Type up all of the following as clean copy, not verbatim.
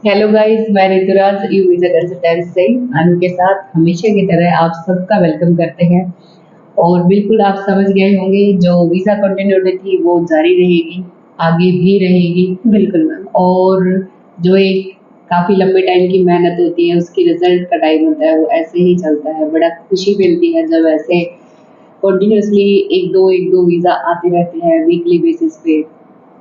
Hello guys, मैं Rituraj you visa consultant से अनु के साथ हमेशा की तरह आप सबका वेलकम करते हैं। और बिल्कुल आप समझ गए होंगे, जो वीजा कंटिन्यूटी थी वो जारी रहेगी, आगे भी रहेगी। बिल्कुल मैम। और जो एक काफ़ी लंबे टाइम की मेहनत होती है, उसकी रिजल्ट का टाइम होता है, वो ऐसे ही चलता है। बड़ा खुशी मिलती है जब ऐसे कंटिन्यूअसली एक दो वीज़ा आते रहते हैं वीकली बेसिस पे,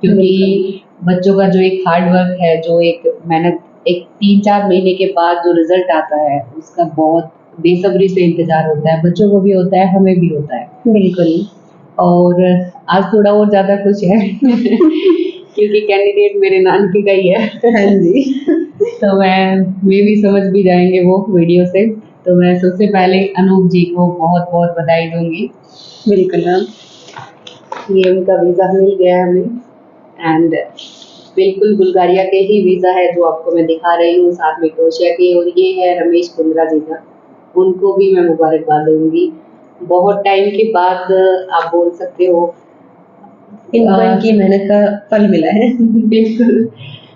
क्योंकि बच्चों का जो एक हार्ड वर्क है, जो एक मेहनत, एक 3-4 महीने के बाद जो रिजल्ट आता है, उसका बहुत बेसब्री से इंतज़ार होता है। बच्चों को भी होता है, हमें भी होता है। बिल्कुल। और आज थोड़ा और ज़्यादा खुश है क्योंकि कैंडिडेट मेरे नानके का ही है। हाँ जी। तो मैं भी समझ भी जाएँगे वो वीडियो से। तो मैं सबसे पहले अनूप जी को बहुत-बहुत बधाई दूँगी। बिल्कुल मैम। ये उनका वीज़ा मिल गया हमें। एंड बिल्कुल बुल्गारिया के ही वीज़ा है जो आपको मैं दिखा रही हूँ, साथ में क्रोएशिया के। और ये है रमेश कुंद्रा जी का, उनको भी मैं मुबारकबाद दूँगी। बहुत टाइम के बाद आप बोल सकते हो इनको इनकी मेहनत का फल मिला है। बिल्कुल।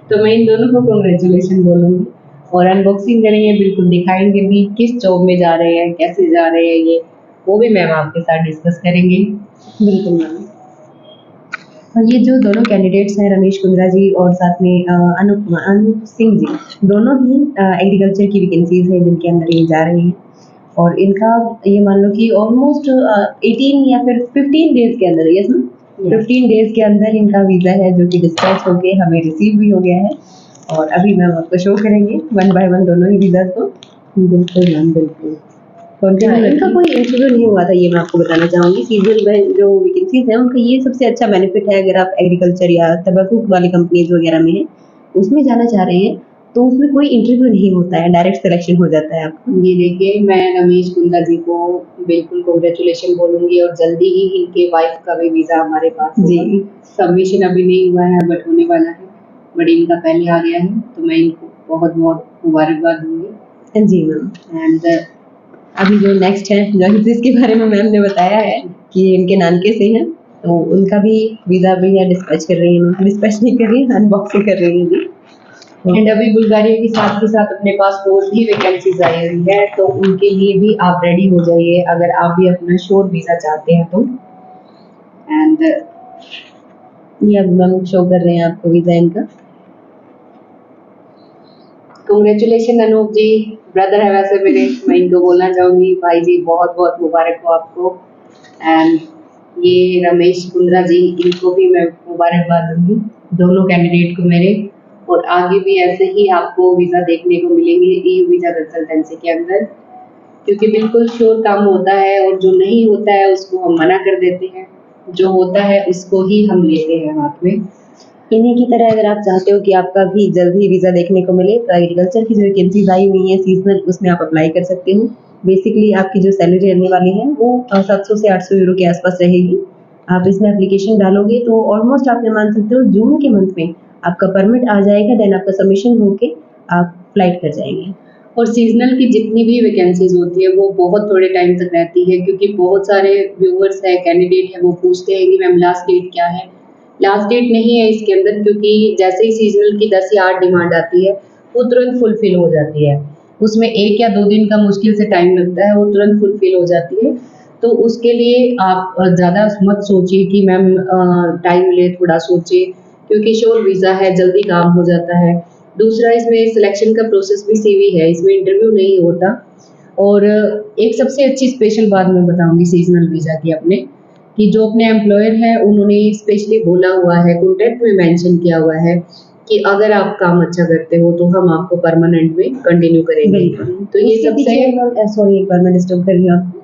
तो मैं इन दोनों को कांग्रेचुलेशन बोलूँगी और अनबॉक्सिंग करेंगे, बिल्कुल दिखाएँगे भी किस जॉब में जा रहे हैं, कैसे जा रहे हैं ये, वो भी मैम आपके साथ डिस्कस करेंगे। बिल्कुल मैम। और ये जो दोनों कैंडिडेट्स हैं, रमेश कुंद्रा जी और साथ में अनूप सिंह जी, दोनों ही एग्रीकल्चर की वैकेंसीज हैं जिनके अंदर ये जा रहे हैं। और इनका ये मान लो कि ऑलमोस्ट 18 या फिर 15 डेज के अंदर, यस मैम, 15 डेज के अंदर इनका वीज़ा है जो कि डिस्पैच होके हमें रिसीव भी हो गया है। और अभी मैम आपको शो करेंगे वन बाय वन दोनों ही वीज़ा को। बिल्कुल मैम, बिल्कुल। इनका कोई इंटरव्यू नहीं हुआ था, ये मैं आपको बताना चाहूँगी। सीजनल में जो वैकेंसीज हैं उनका ये सबसे अच्छा बेनिफिट है। अगर आप एग्रीकल्चर या तंबाकू वाली कंपनीज वगैरह में हैं, उसमें जाना चाह रहे हैं, तो उसमें कोई इंटरव्यू नहीं होता है, डायरेक्ट सिलेक्शन हो जाता है आपका। ये देखिए, मैं रमेश कुंद्रा जी को बिल्कुल कांग्रेचुलेशन बोलूँगी और जल्दी ही इनके वाइफ का भी वीज़ा हमारे पास होगा। जी। सबमिशन अभी नहीं हुआ है, बट होने वाला है। बट इनका पहले आ गया है, तो मैं इनको बहुत-बहुत मुबारकबाद दूँगी। जी मैम। एंड अभी जो नेक्स्ट है, जिसके बारे में मैम ने बताया है कि ये इनके नानके से हैं, तो उनका भी वीज़ा भी है, डिस्पैच कर रही हैं, डिस्पैच नहीं कर रही हैं, अनबॉक्सिंग कर रही हैं जी। एंड अभी बुल्गारिया के साथ के साथ अपने पास और भी वैकेंसीज आई हुई है, तो उनके लिए भी आप रेडी हो जाइए अगर आप भी अपना श्योर वीज़ा चाहते हैं तो। एंड ये अब मैम शो कर रहे हैं आपको वीज़ा इनका। कांग्रेचुलेशन अनूप जी, ब्रदर है वैसे मेरे। मैं इनको बोलना चाहूँगी, भाई जी बहुत-बहुत मुबारक हो आपको। एंड ये रमेश कुंद्रा जी, इनको भी मैं मुबारकबाद दूँगी, दोनों कैंडिडेट को मेरे। और आगे भी ऐसे ही आपको वीज़ा देखने को मिलेंगे ईयू वीज़ा कंसल्टेंसी के अंदर, क्योंकि बिल्कुल श्योर काम होता है और जो नहीं होता है उसको हम मना कर देते हैं, जो होता है उसको ही हम लेते हैं हाथ में। इन्हीं की तरह अगर आप चाहते हो कि आपका भी जल्द ही वीज़ा देखने को मिले, तो एग्रीकल्चर की जो वैकेंसीज आई हुई हैं सीजनल, उसमें आप अप्लाई कर सकते हो। बेसिकली आपकी जो सैलरी रहने वाली है वो 700 से 800 यूरो के आसपास रहेगी। आप इसमें एप्लीकेशन डालोगे तो ऑलमोस्ट आप ये मान सकते हो जून के मंथ में आपका परमिट आ जाएगा, देन आपका सबमिशन होके आप फ्लाइट कर जाएंगे। और सीजनल की जितनी भी वैकेंसीज होती है वो बहुत थोड़े टाइम तक रहती है, क्योंकि बहुत सारे व्यूअर्स है, कैंडिडेट है, वो पूछते हैं कि मैम लास्ट डेट क्या है। लास्ट डेट नहीं है इसके अंदर, क्योंकि जैसे ही सीजनल की 10 या 8 डिमांड आती है, वो तुरंत फुलफिल हो जाती है। उसमें 1 या 2 दिन का मुश्किल से टाइम लगता है, वो तुरंत फुलफिल हो जाती है। तो उसके लिए आप ज़्यादा मत सोचिए कि मैम टाइम ले, थोड़ा सोचिए, क्योंकि श्योर वीज़ा है, जल्दी काम हो जाता है। दूसरा, इसमें सिलेक्शन का प्रोसेस भी सीवी है, इसमें इंटरव्यू नहीं होता। और एक सबसे अच्छी स्पेशल बात मैं बताऊँगी सीज़नल वीज़ा की अपने, कि जो अपने एम्प्लॉयर हैं उन्होंने स्पेशली बोला हुआ है, कॉन्ट्रैक्ट में मेंशन किया हुआ है कि अगर आप काम अच्छा करते हो तो हम आपको परमानेंट में कंटिन्यू करेंगे। तो ये सबसे सॉरी, एक बार मैं डिस्टर्ब कर रही हूँ आपको।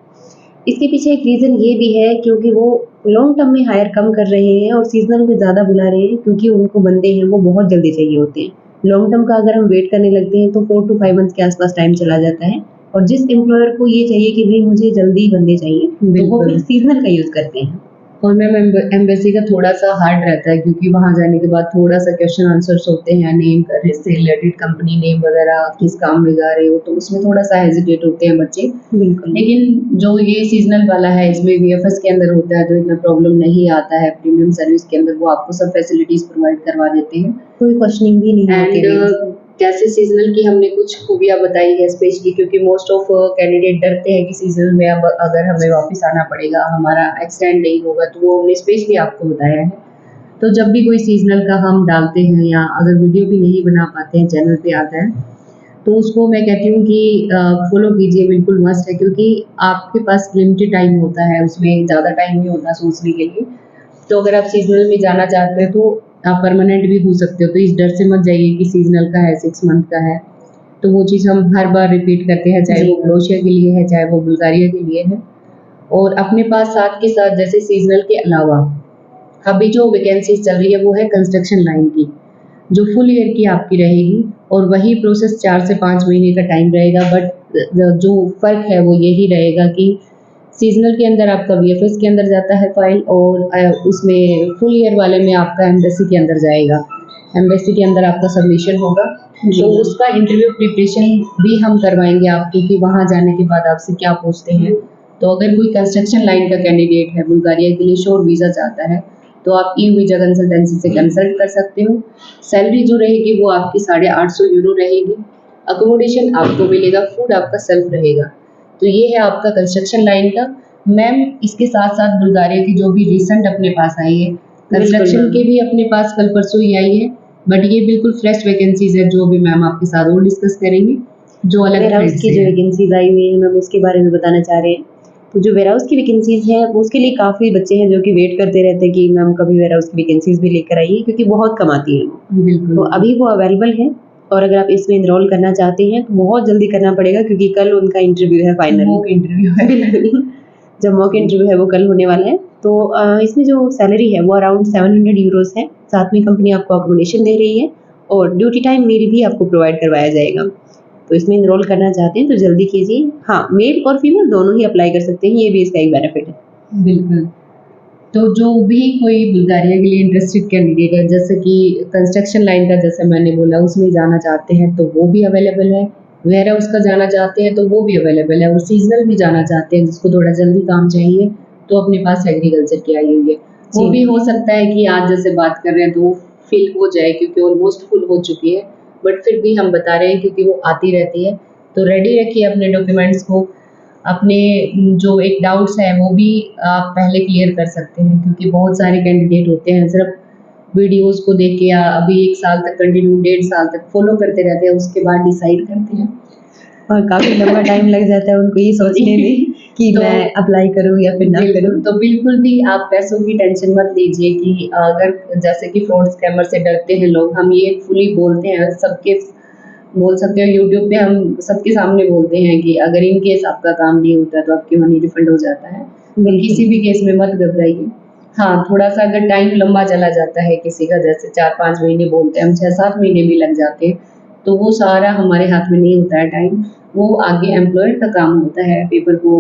इसके पीछे एक रीज़न ये भी है क्योंकि वो लॉन्ग टर्म में हायर कम कर रहे हैं और सीज़नल में ज़्यादा बुला रहे हैं, क्योंकि उनको बंदे हैं वो बहुत जल्दी चाहिए होते हैं। लॉन्ग टर्म का अगर हम वेट करने लगते हैं तो 4 टू 5 मंथ्स के आसपास टाइम चला जाता है। और जिस एम्प्लॉयर को ये चाहिए कि भई मुझे जल्दी बंदे चाहिए, तो वो फिर सीज़नल का यूज़ करते हैं। और मैम एम्बेसी का थोड़ा-सा हार्ड रहता है, क्योंकि वहाँ जाने के बाद थोड़ा-सा क्वेश्चन आंसर्स होते हैं, नेम से रिलेटेड, कंपनी नेम वगैरह, किस काम में जा रहे हो, तो उसमें थोड़ा-सा हेजिटेट होते हैं बच्चे। बिल्कुल। लेकिन जो ये सीज़नल वाला है, इसमें वीएफएस के अंदर होता है, तो इतना प्रॉब्लम नहीं आता है। प्रीमियम सर्विस के अंदर वो आपको सब फैसिलिटीज़ प्रोवाइड करवा देते हैं। कोई क्वेश्चनिंग भी नहीं होती एंड है। जैसे सीज़नल की हमने कुछ खूबियाँ बताई है स्पेशली, क्योंकि मोस्ट ऑफ कैंडिडेट डरते हैं कि सीज़नल में अब अगर हमें वापस आना पड़ेगा, हमारा एक्सटेंड नहीं होगा, तो वो हमने स्पेशली आपको बताया है। तो जब भी कोई सीज़नल का हम डालते हैं या अगर वीडियो भी नहीं बना पाते हैं, चैनल पे आता है, तो उसको मैं कहती हूँ कि फ़ॉलो कीजिए, बिल्कुल मस्ट है, क्योंकि आपके पास लिमिटेड टाइम होता है, उसमें ज़्यादा टाइम नहीं होता सोचने के लिए। तो अगर आप सीज़नल में जाना चाहते हो तो आप परमानेंट भी हो सकते हो, तो इस डर से मत जाइए कि सीज़नल का है, 6 मंथ का है। तो वो चीज़ हम हर बार रिपीट करते हैं, चाहे जी। वो क्रोएशिया के लिए है, चाहे वो बुल्गारिया के लिए है। और अपने पास साथ के साथ जैसे सीज़नल के अलावा अभी जो वैकेंसीज़ चल रही है वो है कंस्ट्रक्शन लाइन की, जो फुल ईयर की आपकी रहेगी, और वही प्रोसेस 4 से 5 महीने का टाइम रहेगा, बट जो फ़र्क है वो यही रहेगा कि सीज़नल के अंदर आपका वीएफएस के अंदर जाता है फ़ाइल, और उसमें फुल ईयर वाले में आपका एम्बेसी के अंदर जाएगा। एम्बेसी के अंदर आपका सबमिशन होगा, जी। तो उसका इंटरव्यू प्रिपरेशन भी हम करवाएँगे आपको कि वहाँ जाने के बाद आपसे क्या पूछते हैं। तो अगर कोई कंस्ट्रक्शन लाइन का कैंडिडेट है, बुल्गारिया के लिए शॉर्ट वीज़ा चाहता है, तो आप ई वीज़ा कंसल्टेंसी से कंसल्ट कर सकते हो। सैलरी जो रहेगी वो आपकी 850 यूरो रहेगी। अकोमोडेशन आपको मिलेगा, फूड आपका सेल्फ रहेगा। तो ये है आपका कंस्ट्रक्शन लाइन का। मैम, इसके साथ-साथ बुल्गारिया की जो भी रिसेंट अपने पास आई है, कंस्ट्रक्शन मैम। के भी अपने पास कल परसों ही आई है, बट ये बिल्कुल फ्रेश वैकेंसीज़ है, जो भी मैम आपके साथ और डिस्कस करेंगी, जो अलग वेयरहाउस थ्रेड की से जो है। वैकेंसीज़ आई हुई हैं मैम उसके बारे में बताना चाह रहे हैं। तो जो वेयरहाउस की वैकेंसीज़ हैं वो उसके लिए काफ़ी बच्चे हैं जो कि वेट करते रहते हैं कि मैम कभी वेयरहाउस की वैकेंसीज़ भी लेकर आइए, क्योंकि बहुत कम आती हैं वो। बिल्कुल। तो अभी वो अवेलेबल है, और अगर आप इसमें एनरोल करना चाहते हैं तो बहुत जल्दी करना पड़ेगा, क्योंकि कल उनका इंटरव्यू है फाइनल। मॉक इंटरव्यू है। बिल्कुल। जो मॉक इंटरव्यू है वो कल होने वाला है। तो इसमें जो सैलरी है वो अराउंड 700 यूरोज़ है। साथ में कंपनी आपको अकोमोडेशन दे रही है, और ड्यूटी टाइम मील भी आपको प्रोवाइड करवाया जाएगा। तो इसमें एनरोल करना चाहते हैं तो जल्दी कीजिए। हाँ, मेल और फीमेल दोनों ही अप्लाई कर सकते हैं, ये भी इसका एक बेनिफिट है। बिल्कुल। तो जो भी कोई बुल्गारिया के लिए इंटरेस्टेड कैंडिडेट है, जैसे कि कंस्ट्रक्शन लाइन का जैसे मैंने बोला उसमें जाना चाहते हैं तो वो भी अवेलेबल है, वेयरहाउस का जाना चाहते हैं तो वो भी अवेलेबल है, और सीजनल भी जाना चाहते हैं जिसको थोड़ा जल्दी काम चाहिए तो अपने पास एग्रीकल्चर की आई हुई है। वो जी। भी हो सकता है कि आज जैसे बात कर रहे हैं तो वो फिल हो जाए, क्योंकि ऑलमोस्ट फुल हो चुकी है, बट फिर भी हम बता रहे हैं क्योंकि वो आती रहती है। तो रेडी रखिए अपने डॉक्यूमेंट्स को, अपने जो एक डाउट्स हैं वो भी आप पहले क्लियर कर सकते हैं, क्योंकि बहुत सारे कैंडिडेट होते हैं सिर्फ वीडियोस को देख के या अभी 1 साल तक कंटिन्यू 1.5 साल तक फॉलो करते रहते हैं, उसके बाद डिसाइड करते हैं। और काफ़ी लंबा टाइम लग जाता है उनको ये सोचने में कि तो मैं अप्लाई करूँ या फिर ना बिल्कुल, करूँ। तो बिल्कुल भी आप पैसों की टेंशन मत लीजिए कि अगर जैसे कि फ्रॉड स्कैमर से डरते हैं लोग, हम ये फुली बोलते हैं, सबके बोल सकते हो यूट्यूब पे हम सबके सामने बोलते हैं कि अगर इन केस आपका काम नहीं होता तो आपकी मनी रिफंड हो जाता है। तो बिल्कुल। किसी भी केस में मत घबराइए। हाँ, थोड़ा-सा अगर टाइम लंबा चला जाता है किसी का, जैसे 4-5 महीने बोलते हैं हम, 6-7 महीने भी लग जाते हैं, तो वो सारा हमारे हाथ में नहीं होता है टाइम, वो आगे एम्प्लॉयर का काम होता है पेपर को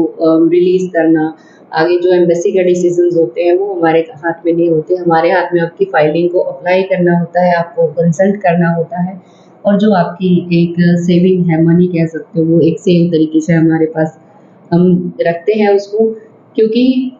रिलीज़ करना। आगे जो एम्बेसी के डिसीज़न्स होते हैं वो हमारे हाथ में नहीं होते, हमारे हाथ में आपकी फाइलिंग को अप्लाई करना होता है, आपको कंसल्ट करना होता है, और जो आपकी एक सेविंग है, मनी कह सकते हो, वो एक सेव तरीके से हमारे पास हम रखते हैं उसको, क्योंकि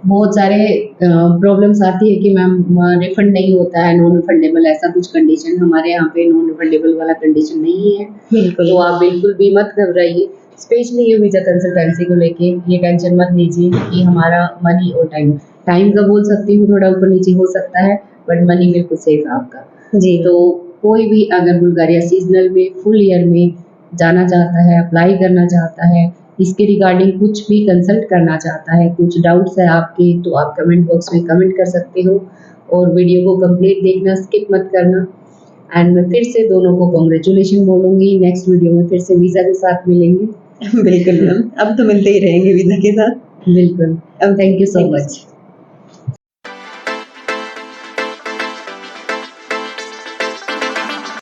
बहुत सारे प्रॉब्लम्स आती है कि मैम रिफंड नहीं होता है, नॉन रिफंडेबल, ऐसा कुछ कंडीशन हमारे यहाँ पे नॉन रिफंडेबल वाला कंडीशन नहीं है। बिल्कुल। तो आप बिल्कुल भी मत घबराइए, स्पेशली ये वीज़ा कंसल्टेंसी को लेके ये टेंशन मत लीजिए कि हमारा मनी और टाइम का बोल सकती हूँ थोड़ा ऊपर-नीचे हो सकता है, बट मनी बिल्कुल सेफ है आपका। जी। तो कोई भी अगर बुल्गारिया सीज़नल में, फुल ईयर में जाना चाहता है, अप्लाई करना चाहता है, इसके रिगार्डिंग कुछ भी कंसल्ट करना चाहता है, कुछ डाउट्स है आपके, तो आप कमेंट बॉक्स में कमेंट कर सकते हो, और वीडियो को कंप्लीट देखना, स्किप मत करना। एंड मैं फिर से दोनों को कांग्रेचुलेशन बोलूँगी, नेक्स्ट वीडियो में फिर से वीज़ा के साथ मिलेंगे। बिल्कुल मैम, अब तो मिलते ही रहेंगे वीज़ा के साथ। बिल्कुल, thank you so thank you. Much.